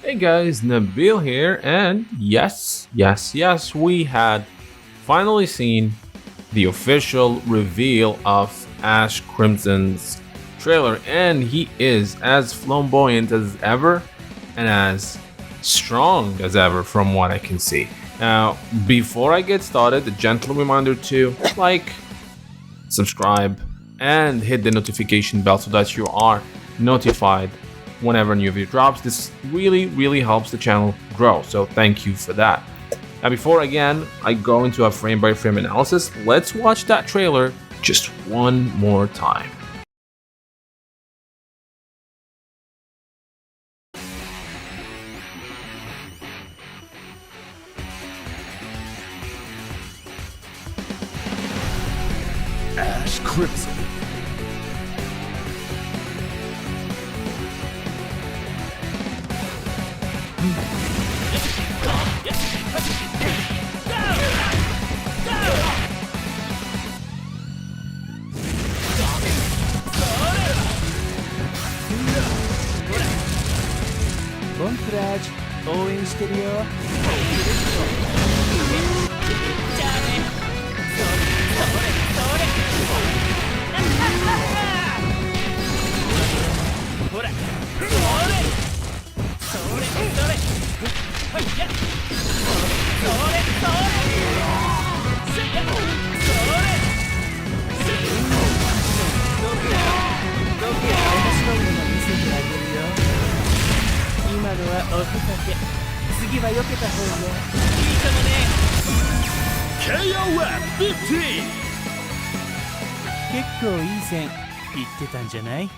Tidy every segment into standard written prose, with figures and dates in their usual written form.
Hey guys, Nabil here, and yes, we had finally seen the official reveal of Ash Crimson's trailer, and he is as flamboyant as ever and as strong as ever from what I can see. Now, before I get started, a gentle reminder to like, subscribe, and hit the notification bell so that you are notified whenever a new video drops. This really helps the channel grow, so thank you for that. Now, before again I go into a frame by frame analysis, let's watch that trailer just one more time. Ash Crimson. Bonfrage 応援してるよ。今のはおふざけ。次は避けた方がいいかもね。KOFXV 結構いい線言ってたんじゃない？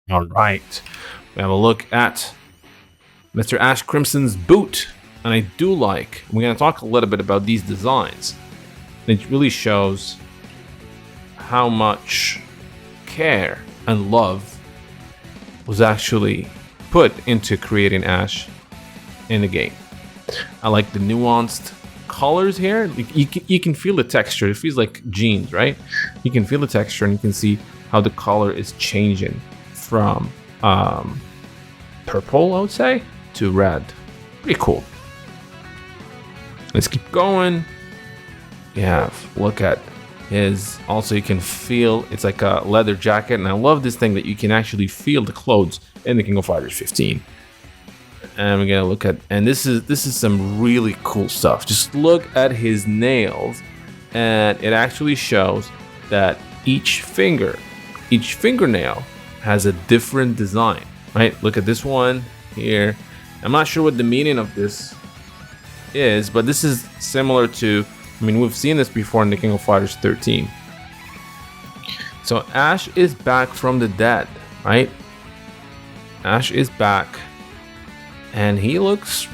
All right, we have a look at Mr. Ash Crimson's boot, and I do like. We're going to talk a little bit about these designs. It really shows how much care and love was actually put into creating Ash in the game. I like the nuanced colors here. You can feel the texture. It feels like jeans, right? You can feel the texture and you can see how the color is changing from purple, I would say, to red. Pretty cool. Let's keep going. Yeah, look at his. Also, you can feel it's like a leather jacket, and I love this thing that you can actually feel the clothes in the King of Fighters 15. And we're gonna look at, and this is some really cool stuff. Just look at his nails, and it actually shows that each fingernail has a different design, right? Look at this one here. I'm not sure what the meaning of this is, but this is similar to, I mean, we've seen this before in the King of Fighters 13. So Ash is back from the dead, right? Ash is back, and he looks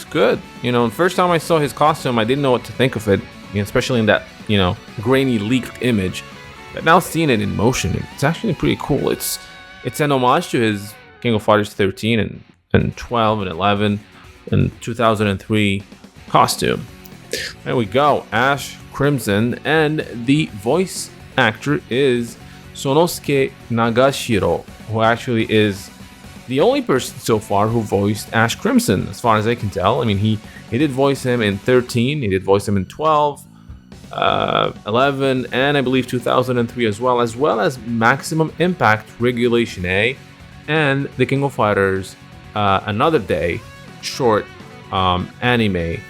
good. You know, the first time I saw his costume, I didn't know what to think of it, especially in that, grainy leaked image. But now seeing it in motion, it's actually pretty cool. It's an homage to his King of Fighters 13 and 12 and 11 and 2003 costume. There we go, Ash Crimson, and the voice actor is Sonosuke Nagashiro, who actually is the only person so far who voiced Ash Crimson, as far as I can tell. I mean, he did voice him in 13, he did voice him in 12, 11, and I believe 2003 as well as Maximum Impact Regulation A and the King of Fighters Another Day short anime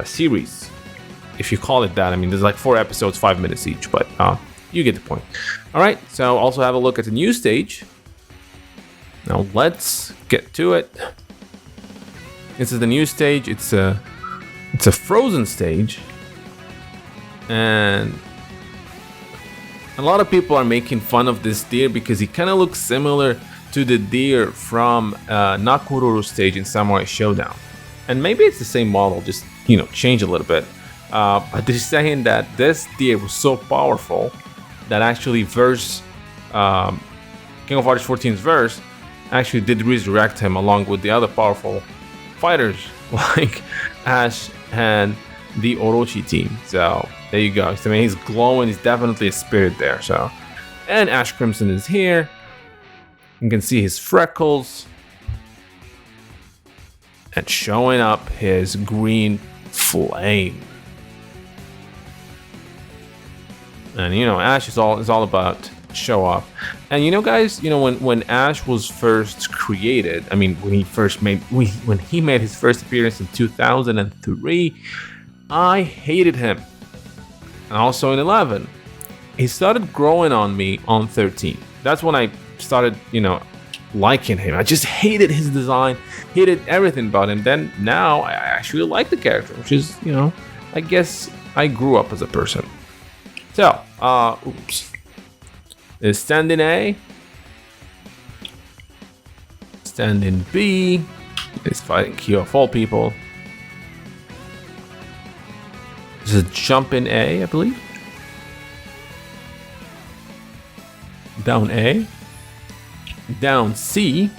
series, if you call it that. I mean, there's like 4 episodes, 5 minutes each, but you get the point. All right, so also have a look at the new stage. Now let's get to it. This is the new stage. It's a frozen stage, and a lot of people are making fun of this deer because he kind of looks similar to the deer from Nakoruru stage in Samurai Showdown. And maybe it's the same model, just change a little bit. But they're saying that this deer was so powerful that actually King of Fighters 14's verse actually did resurrect him along with the other powerful fighters like Ash and the Orochi team. So there you go. I mean, he's glowing. He's definitely a spirit there. So And Ash Crimson is here. You can see his freckles. And showing up his green flame. And you know, Ash is all about show off. And you know, guys, you know, when Ash was first created, I mean, when he made his first appearance in 2003, I hated him. And also in 11, he started growing on me on 13. That's when I started, you know, liking him. I just hated his design, hated everything about him. Then now I actually like the character, which is, you know, I guess I grew up as a person. So, oops. Is standing A. Standing B is fighting Kyo of all people. This is jumping A, I believe. Down A. Down C.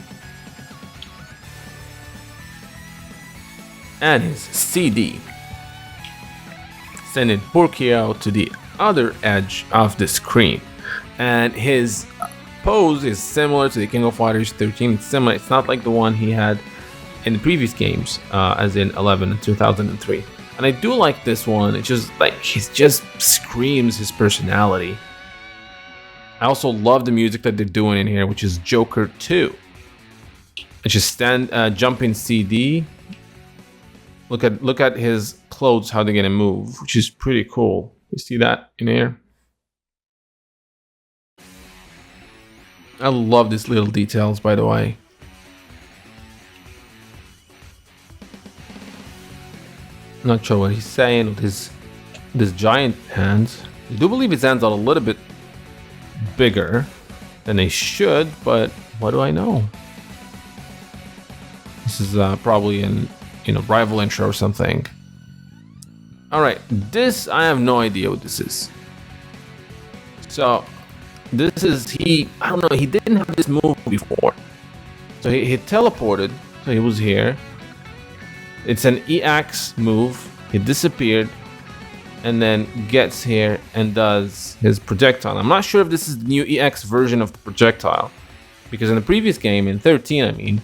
And his CD. Sending Purkio to the other edge of the screen. And his pose is similar to the King of Fighters 13. It's similar. It's not like the one he had in the previous games, as in 11 and 2003. And I do like this one. It's just like he just screams his personality. I also love the music that they're doing in here, which is Joker 2. It's just jumping CD. Look at his clothes, how they're gonna move, which is pretty cool. You see that in here? I love these little details, by the way. Not sure what he's saying with his giant hands. I do believe his hands are a little bit bigger than they should, but what do I know? This is probably an rival intro or something. All right, this I have no idea what this is. So this is I don't know. He didn't have this move before, so he teleported. So he was here. It's an EX move. He disappeared, and then gets here and does his projectile. I'm not sure if this is the new EX version of the projectile, because in the previous game, in 13, I mean,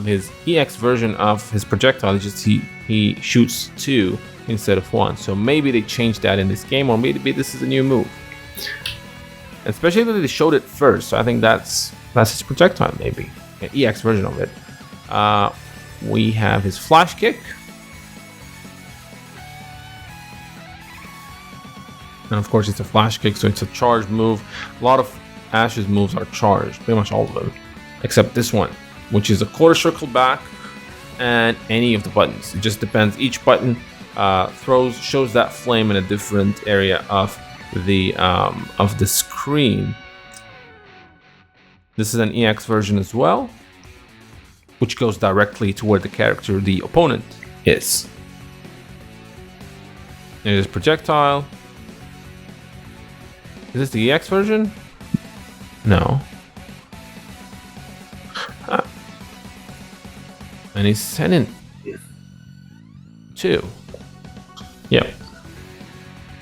his EX version of his projectile is just he shoots 2 instead of 1. So maybe they changed that in this game, or maybe this is a new move. Especially that they showed it first, so I think that's his projectile, maybe an EX version of it. We have his flash kick. And of course it's a flash kick, so it's a charged move. A lot of Ash's moves are charged, pretty much all of them, except this one, which is a quarter circle back and any of the buttons. It just depends. Each button shows that flame in a different area of the screen. This is an EX version as well, which goes directly to where the character, the opponent, is. There's projectile. Is this the EX version? No. And he's sending 2. Yep.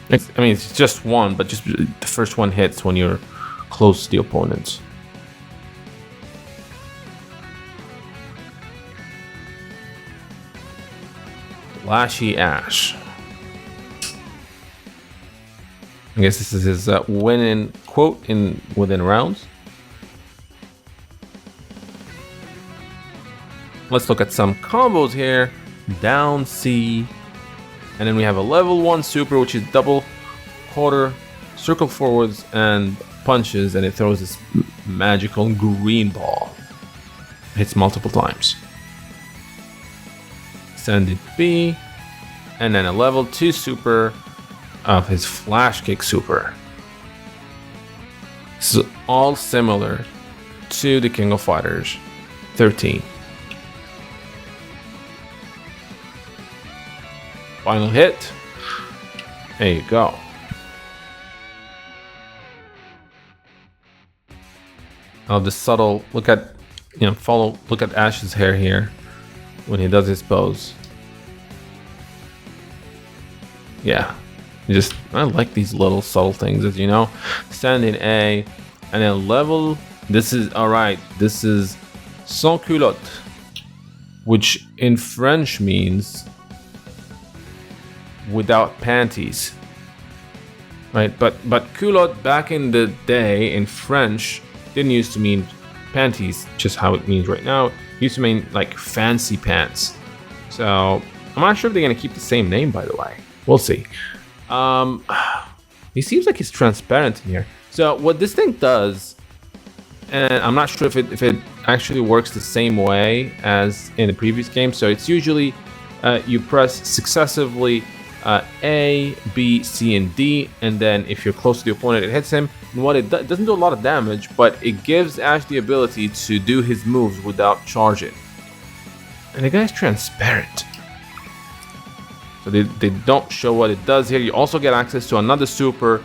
It's just 1, but just the first one hits when you're close to the opponent. Flashy Ash. I guess this is his winning quote within rounds. Let's look at some combos here. Down C. And then we have a level 1 super, which is double quarter, circle forwards, and punches, and it throws this magical green ball. Hits multiple times. Send it B. And then a level 2 super of his flash kick super. This is all similar to the King of Fighters 13. Final hit. There you go. Oh, the subtle look at look at Ash's hair here when he does his pose. Yeah. I like these little subtle things, as you know. Standing A, And then level, this is, all right, this is sans culotte, which in French means without panties, right? But culotte back in the day in French didn't used to mean panties, just how it means right now. It used to mean like fancy pants. So I'm not sure if they're gonna keep the same name, by the way. We'll see. He seems like he's transparent in here. So what this thing does, and I'm not sure if it actually works the same way as in the previous game. So it's usually you press successively A, B, C, and D, and then if you're close to the opponent, it hits him. And what it doesn't do a lot of damage, but it gives Ash the ability to do his moves without charging. And the guy's transparent. So they don't show what it does here. You also get access to another super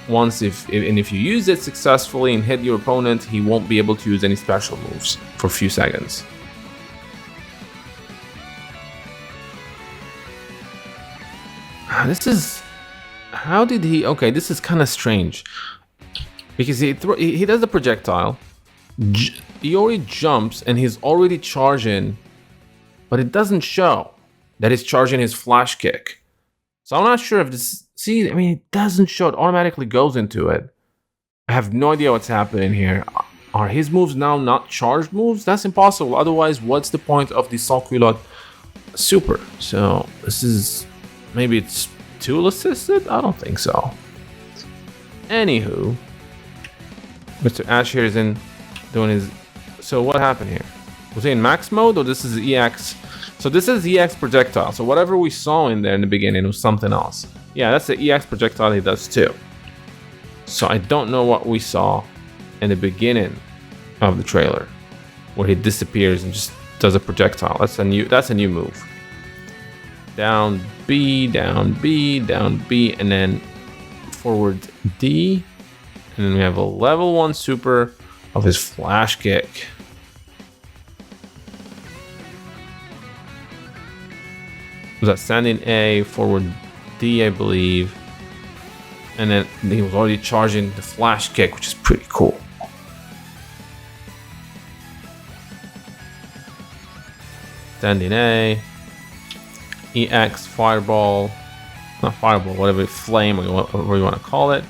once if you use it successfully and hit your opponent, he won't be able to use any special moves for a few seconds. This is, how did he, okay, this is kind of strange because he does the projectile, Iori jumps and he's already charging, but it doesn't show that he's charging his flash kick. So I'm not sure if this, see, I mean, it doesn't show, it automatically goes into it. I have no idea what's happening here. Are his moves now not charged moves? That's impossible. Otherwise, what's the point of the sans culotte super? So this is, maybe it's tool assisted? I don't think so. Anywho, Mr. Ash here is in doing his, so what happened here? Was he in max mode or this is EX? So this is EX projectile. So whatever we saw in there in the beginning was something else. Yeah, that's the EX projectile he does too. So I don't know what we saw in the beginning of the trailer, where he disappears and just does a projectile. That's a new move. Down B, down B, down B, and then forward D. And then we have a level 1 super of his flash kick. Was that standing A, forward D, I believe. And then he was already charging the flash kick, which is pretty cool. Standing A, EX, fireball, not fireball, whatever, flame, or whatever you want to call it.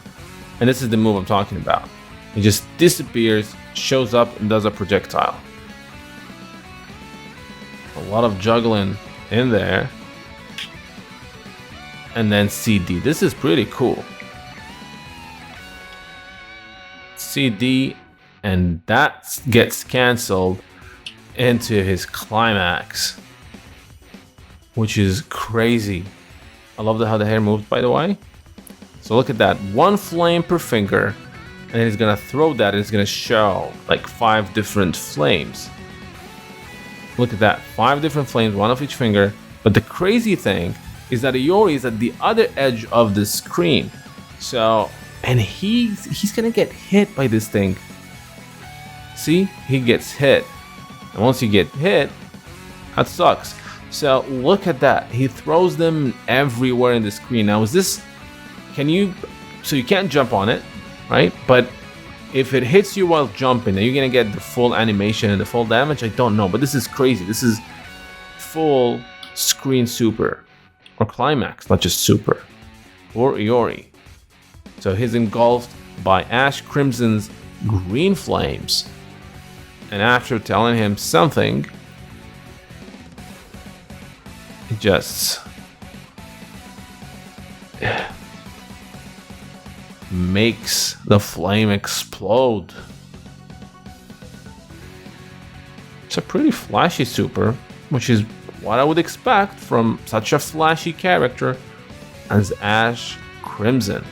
And this is the move I'm talking about. He just disappears, shows up, and does a projectile. A lot of juggling in there. And then CD. This is pretty cool. CD, and that gets cancelled into his climax, which is crazy. I love how the hair moves, by the way. So look at that, 1 flame per finger, and then he's gonna throw that, and it's gonna show like 5 different flames. Look at that, 5 different flames, 1 of each finger. But the crazy thing is that Iori is at the other edge of the screen. So, and he's gonna get hit by this thing. See, he gets hit. And once you get hit, that sucks. So look at that. He throws them everywhere in the screen. Now is this, so you can't jump on it, right? But if it hits you while jumping, are you gonna get the full animation and the full damage? I don't know, but this is crazy. This is full screen super. Or climax, not just super. Or Iori. So he's engulfed by Ash Crimson's green flames. And after telling him something, it just makes the flame explode. It's a pretty flashy super, which is what I would expect from such a flashy character as Ash Crimson.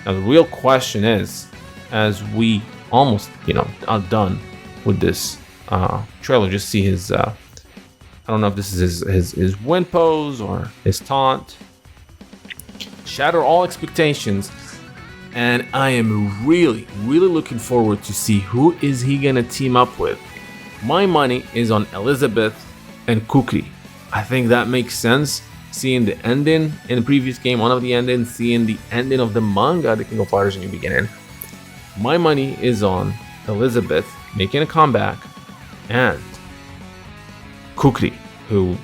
Now the real question is, as we almost, are done with this trailer, just see his, I don't know if this is his win pose or his taunt. Shatter all expectations, and I am really, really looking forward to see who is he gonna team up with. My money is on Elizabeth and Kukri. I think that makes sense. Seeing the ending in the previous game, one of the endings, seeing the ending of the manga, The King of Fighters in the beginning. my money is on Elizabeth making a comeback and Kukri, who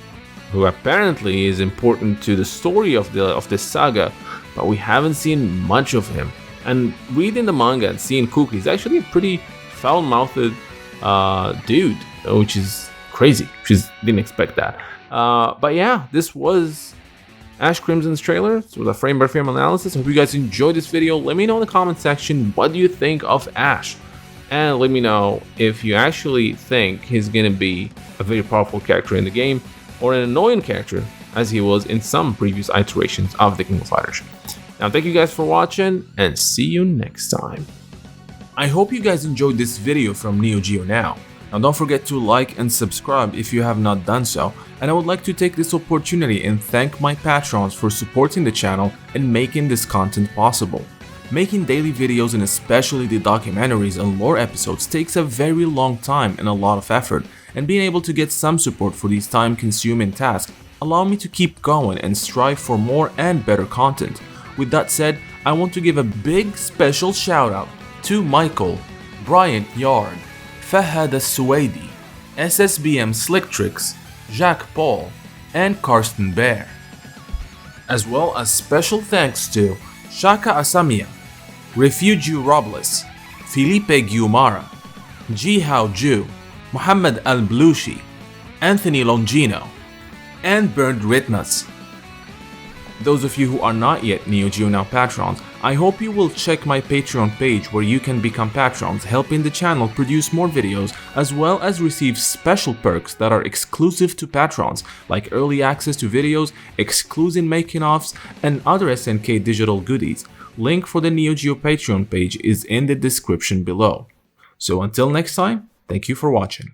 apparently is important to the story of this saga, but we haven't seen much of him. And reading the manga and seeing Kukri is actually a pretty foul-mouthed dude, which is crazy. Just didn't expect that. But yeah, this was Ash Crimson's trailer. It was a frame-by-frame analysis. Hope you guys enjoyed this video. Let me know in the comment section, what do you think of Ash? And let me know if you actually think he's gonna be a very powerful character in the game, or an annoying character as he was in some previous iterations of the King of Fighters. Now thank you guys for watching, and see you next time. I hope you guys enjoyed this video from Neo Geo Now. Now don't forget to like and subscribe if you have not done so, and I would like to take this opportunity and thank my patrons for supporting the channel and making this content possible. Making daily videos and especially the documentaries and lore episodes takes a very long time and a lot of effort, and being able to get some support for these time-consuming tasks allow me to keep going and strive for more and better content. With that said, I want to give a big special shout out to Michael, Bryant Yard, Fahad Al-Suwaidi, SSBM Slick Tricks, Jacques Paul, and Karsten Bear. As well as special thanks to Shaka Asamiya, Refugio Robles, Felipe Guimara, Jihao Ju, Muhammad Al-Blushi, Anthony Longino, and Bernd Ritmas. Those of you who are not yet Neo Geo Now patrons, I hope you will check my Patreon page where you can become patrons, helping the channel produce more videos, as well as receive special perks that are exclusive to patrons, like early access to videos, exclusive making-offs, and other SNK digital goodies. Link for the Neo Geo Patreon page is in the description below. So until next time, thank you for watching.